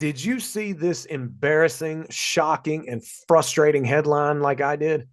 Did you see this embarrassing, shocking, and frustrating headline like I did?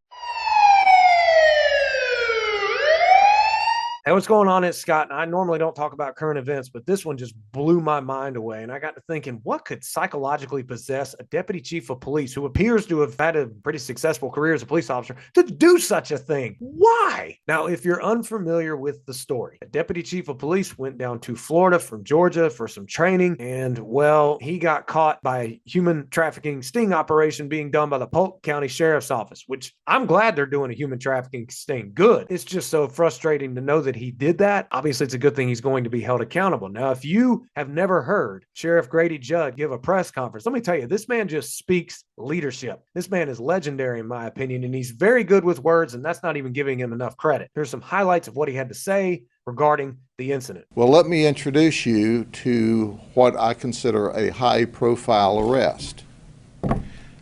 Hey, what's going on? It's Scott. And I normally don't talk about current events, but this one just blew my mind away. And I got to thinking, what could psychologically possess a deputy chief of police who appears to have had a pretty successful career as a police officer to do such a thing? Why? Now, if you're unfamiliar with the story, a deputy chief of police went down to Florida from Georgia for some training. And well, he got caught by a human trafficking sting operation being done by the Polk County Sheriff's Office, which I'm glad they're doing a human trafficking sting. Good. It's just so frustrating to know that he did that. Obviously, it's a good thing he's going to be held accountable. Now, if you have never heard Sheriff Grady Judd give a press conference, let me tell you, this man just speaks leadership. This man is legendary, in my opinion, and he's very good with words, and that's not even giving him enough credit. Here's some highlights of what he had to say regarding the incident. Well, let me introduce you to what I consider a high-profile arrest.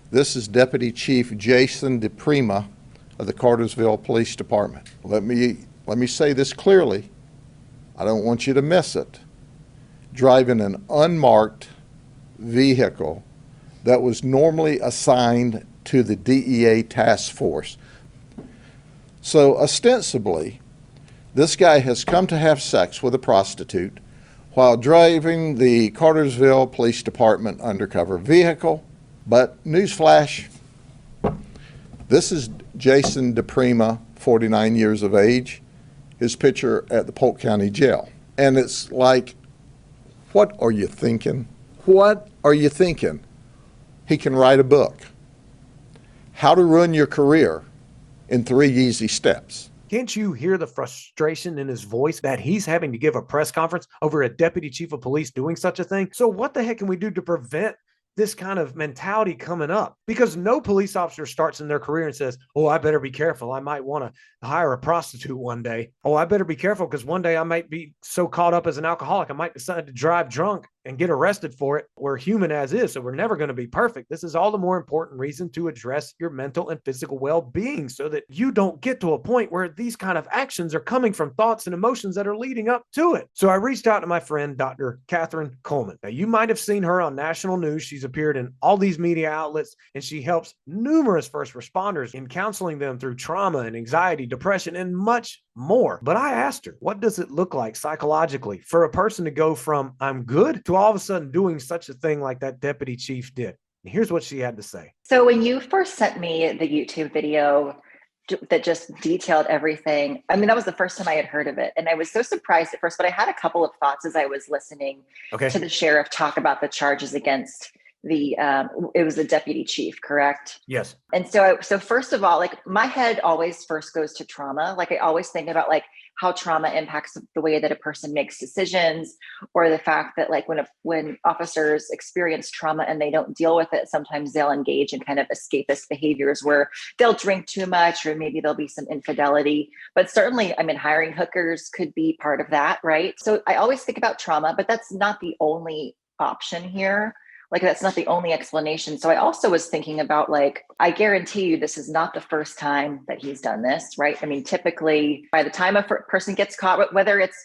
This is Deputy Chief Jason DePrima of the Cartersville Police Department. Let me say this clearly. I don't want you to miss it. Driving an unmarked vehicle that was normally assigned to the DEA task force. So ostensibly, this guy has come to have sex with a prostitute while driving the Cartersville Police Department undercover vehicle. But newsflash, this is Jason DePrima, 49 years of age, his picture at the Polk County Jail. And it's like, what are you thinking? What are you thinking? He can write a book. How to Ruin Your Career in 3 Easy Steps. Can't you hear the frustration in his voice that he's having to give a press conference over a deputy chief of police doing such a thing? So what the heck can we do to prevent this kind of mentality coming up? Because no police officer starts in their career and says, oh, I better be careful. I might want to hire a prostitute one day. Oh, I better be careful because one day I might be so caught up as an alcoholic, I might decide to drive drunk and get arrested for it. We're human as is, so we're never going to be perfect. This is all the more important reason to address your mental and physical well-being so that you don't get to a point where these kind of actions are coming from thoughts and emotions that are leading up to it. So I reached out to my friend, Dr. Katherine Kuhlman. Now, you might have seen her on national news. She's appeared in all these media outlets, and she helps numerous first responders in counseling them through trauma and anxiety, depression, and much more. But I asked her, what does it look like psychologically for a person to go from I'm good to all of a sudden doing such a thing like that deputy chief did? And here's what she had to say. So when you first sent me the YouTube video that just detailed everything, I mean, that was the first time I had heard of it. And I was so surprised at first, but I had a couple of thoughts as I was listening to the sheriff talk about the charges against it was the deputy chief, correct? Yes. And so first of all, like my head always first goes to trauma. Like I always think about like how trauma impacts the way that a person makes decisions, or the fact that like when officers experience trauma and they don't deal with it, sometimes they'll engage in kind of escapist behaviors where they'll drink too much, or maybe there'll be some infidelity. But certainly, I mean, hiring hookers could be part of that, right? So I always think about trauma, but that's not the only option here. Like that's not the only explanation. So I also was thinking about like, I guarantee you this is not the first time that he's done this, right? I mean, typically by the time a person gets caught, whether it's,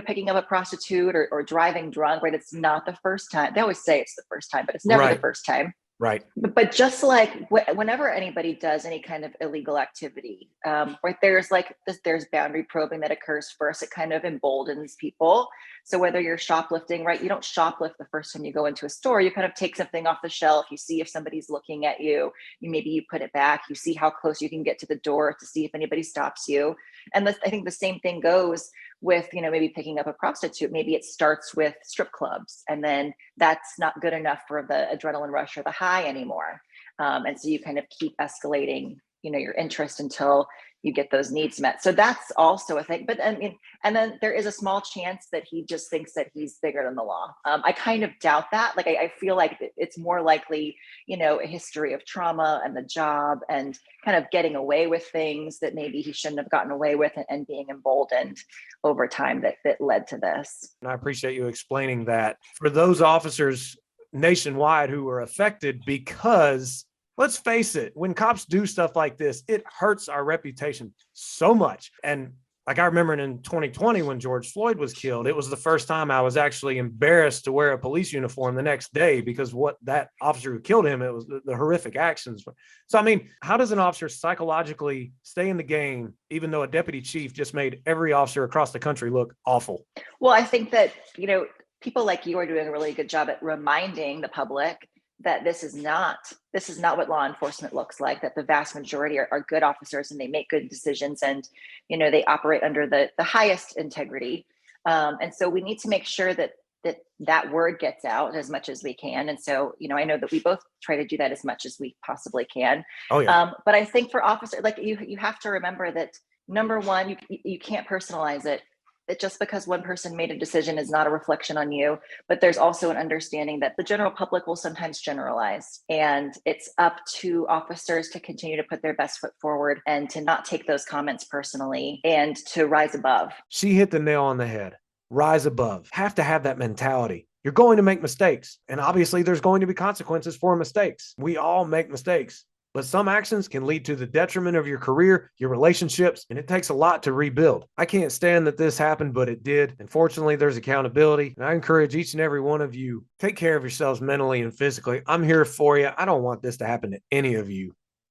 picking up a prostitute or driving drunk, right? It's not the first time. They always say it's the first time, but it's never the first time. Right. But just like whenever anybody does any kind of illegal activity, right, there's boundary probing that occurs first. It kind of emboldens people. So whether you're shoplifting, right, you don't shoplift the first time you go into a store. You kind of take something off the shelf. You see if somebody's looking at you. Maybe you put it back. You see how close you can get to the door to see if anybody stops you. And I think the same thing goes with, maybe picking up a prostitute. Maybe it starts with strip clubs, and then that's not good enough for the adrenaline rush or the high anymore. And so you kind of keep escalating, your interest until you get those needs met. So that's also a thing. But I mean, and then there is a small chance that he just thinks that he's bigger than the law. I kind of doubt that. Like, I feel like it's more likely, a history of trauma and the job and kind of getting away with things that maybe he shouldn't have gotten away with, and being emboldened over time that led to this. And I appreciate you explaining that for those officers nationwide who were affected, because let's face it, when cops do stuff like this, it hurts our reputation so much. And Like I remember in 2020 when George Floyd was killed, it was the first time I was actually embarrassed to wear a police uniform the next day because what that officer who killed him, it was the horrific actions. So, I mean, how does an officer psychologically stay in the game, even though a deputy chief just made every officer across the country look awful? Well, I think that, people like you are doing a really good job at reminding the public that this is not what law enforcement looks like, that the vast majority are good officers and they make good decisions, and they operate under the highest integrity, and so we need to make sure that word gets out as much as we can. And so I know that we both try to do that as much as we possibly can. Oh yeah. But I think for officers, like you have to remember that, number one, you can't personalize it, that just because one person made a decision is not a reflection on you, but there's also an understanding that the general public will sometimes generalize, and it's up to officers to continue to put their best foot forward and to not take those comments personally and to rise above. She hit the nail on the head. Rise above. Have to have that mentality. You're going to make mistakes, and obviously there's going to be consequences for mistakes. We all make mistakes. But some actions can lead to the detriment of your career, your relationships, and it takes a lot to rebuild. I can't stand that this happened, but it did. And fortunately, there's accountability. And I encourage each and every one of you, take care of yourselves mentally and physically. I'm here for you. I don't want this to happen to any of you.